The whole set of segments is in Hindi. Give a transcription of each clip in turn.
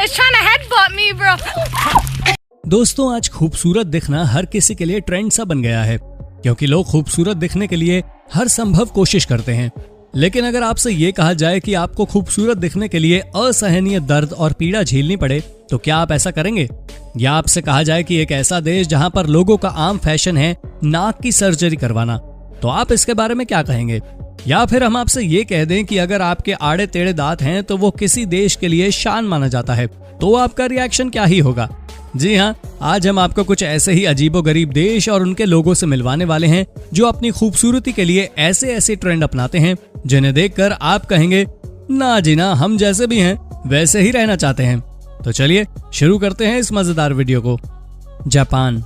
It's trying to headbutt me, bro. दोस्तों, आज खूबसूरत दिखना हर किसी के लिए ट्रेंड सा बन गया है, क्योंकि लोग खूबसूरत दिखने के लिए हर संभव कोशिश करते हैं। लेकिन अगर आपसे ये कहा जाए कि आपको खूबसूरत दिखने के लिए असहनीय दर्द और पीड़ा झेलनी पड़े, तो क्या आप ऐसा करेंगे? या आपसे कहा जाए कि एक ऐसा देश जहां पर लोगों का आम फैशन है नाक की सर्जरी करवाना, तो आप इसके बारे में क्या कहेंगे? या फिर हम आपसे ये कह दें कि अगर आपके आड़े टेढ़े दांत हैं तो वो किसी देश के लिए शान माना जाता है, तो आपका रिएक्शन क्या ही होगा? जी हाँ, आज हम आपको कुछ ऐसे ही अजीबोगरीब देश और उनके लोगों से मिलवाने वाले हैं जो अपनी खूबसूरती के लिए ऐसे ऐसे ट्रेंड अपनाते हैं जिन्हें देखकर आप कहेंगे, ना जी ना, हम जैसे भी हैं वैसे ही रहना चाहते हैं। तो चलिए शुरू करते हैं इस मजेदार वीडियो को। जापान।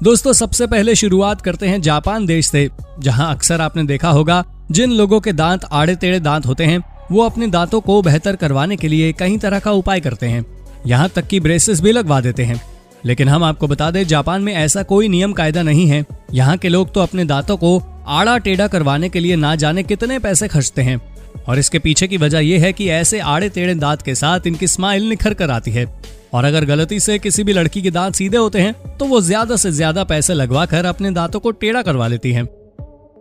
दोस्तों, सबसे पहले शुरुआत करते हैं जापान देश से, जहां अक्सर आपने देखा होगा जिन लोगों के दांत आड़े टेढ़े दांत होते हैं वो अपने दांतों को बेहतर करवाने के लिए कई तरह का उपाय करते हैं, यहाँ तक कि ब्रेसेस भी लगवा देते हैं। लेकिन हम आपको बता दें, जापान में ऐसा कोई नियम कायदा नहीं है। यहाँ के लोग तो अपने दांतों को आड़ा टेढ़ा करवाने के लिए ना जाने कितने पैसे खर्चते हैं, और इसके पीछे की वजह यह है कि ऐसे आड़े टेढ़े दांत के साथ इनकी स्माइल निखर कर आती है, और अगर गलती से किसी भी लड़की के दांत सीधे होते हैं तो वो ज्यादा से ज्यादा पैसे लगवा कर अपने दांतों को टेढ़ा करवा लेती है।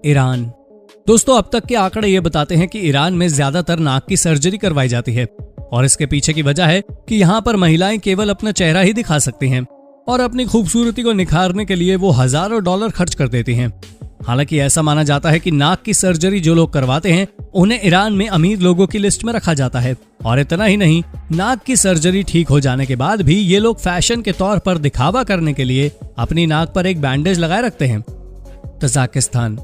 ईरान। दोस्तों, अब तक के आंकड़े ये बताते हैं कि ईरान में ज्यादातर नाक की सर्जरी करवाई जाती है, और इसके पीछे की वजह है कि यहाँ पर महिलाएं केवल अपना चेहरा ही दिखा सकती हैं, और अपनी खूबसूरती को निखारने के लिए वो हजारों डॉलर खर्च कर देती हैं। हालांकि ऐसा माना जाता है कि नाक की सर्जरी जो लोग करवाते हैं उन्हें ईरान में अमीर लोगों की लिस्ट में रखा जाता है। और इतना ही नहीं, नाक की सर्जरी ठीक हो जाने के बाद भी ये लोग फैशन के तौर पर दिखावा करने के लिए अपनी नाक पर एक बैंडेज लगाए रखते हैं। तजाकिस्तान।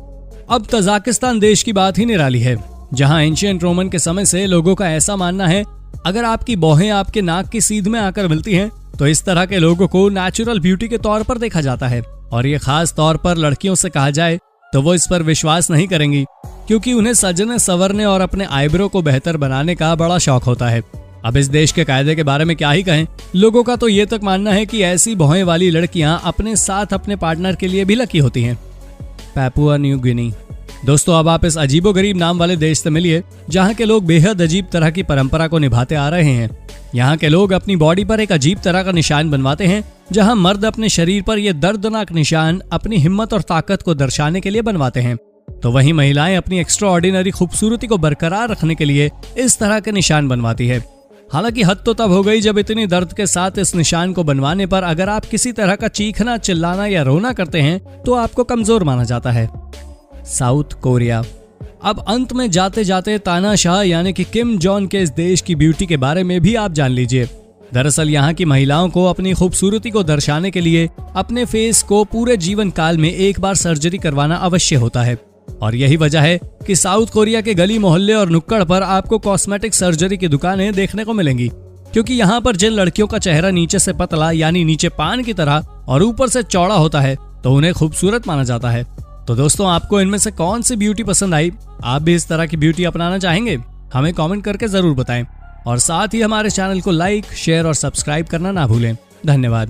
अब तजाकिस्तान देश की बात ही निराली है, जहां एंशिएंट रोमन के समय से लोगों का ऐसा मानना है, अगर आपकी भौहें आपके नाक की सीध में आकर मिलती हैं तो इस तरह के लोगों को नेचुरल ब्यूटी के तौर पर देखा जाता है। और ये खास तौर पर लड़कियों से कहा जाए तो वो इस पर विश्वास नहीं करेंगी, क्योंकि उन्हें सजने संवरने और अपने आईब्रो को बेहतर बनाने का बड़ा शौक होता है। अब इस देश के कायदे के बारे में क्या ही कहें, लोगों का तो ये तक मानना है कि ऐसी भौहें वाली लड़कियां अपने साथ अपने पार्टनर के लिए भी लकी होती हैं। Papua New Guinea. दोस्तों, अब आप इस अजीबोगरीब नाम वाले देश से मिलिए, जहाँ के लोग बेहद अजीब तरह की परंपरा को निभाते आ रहे हैं। यहाँ के लोग अपनी बॉडी पर एक अजीब तरह का निशान बनवाते हैं, जहाँ मर्द अपने शरीर पर यह दर्दनाक निशान अपनी हिम्मत और ताकत को दर्शाने के लिए बनवाते हैं, तो वहीं महिलाएं अपनी एक्स्ट्रा ऑर्डिनरी खूबसूरती को बरकरार रखने के लिए इस तरह के निशान बनवाती है। हालांकि हद तो तब हो गई जब इतनी दर्द के साथ इस निशान को बनवाने पर अगर आप किसी तरह का चीखना, चिल्लाना या रोना करते हैं तो आपको कमजोर माना जाता है। South Korea. अब अंत में जाते जाते तानाशाह यानी कि किम जॉन के इस देश की ब्यूटी के बारे में भी आप जान लीजिए। दरअसल यहाँ की महिलाओं को अपनी खूबसूरती को दर्शाने के लिए अपने फेस को पूरे जीवन काल में एक बार सर्जरी करवाना अवश्य होता है, और यही वजह है कि साउथ कोरिया के गली मोहल्ले और नुक्कड़ पर आपको कॉस्मेटिक सर्जरी की दुकानें देखने को मिलेंगी, क्योंकि यहाँ पर जिन लड़कियों का चेहरा नीचे से पतला यानी नीचे पान की तरह और ऊपर से चौड़ा होता है तो उन्हें खूबसूरत माना जाता है। तो दोस्तों, आपको इनमें से कौन सी ब्यूटी पसंद आई? आप भी इस तरह की ब्यूटी अपनाना चाहेंगे? हमें कमेंट करके जरूर बताएं, और साथ ही हमारे चैनल को लाइक, शेयर और सब्सक्राइब करना ना भूलें। धन्यवाद।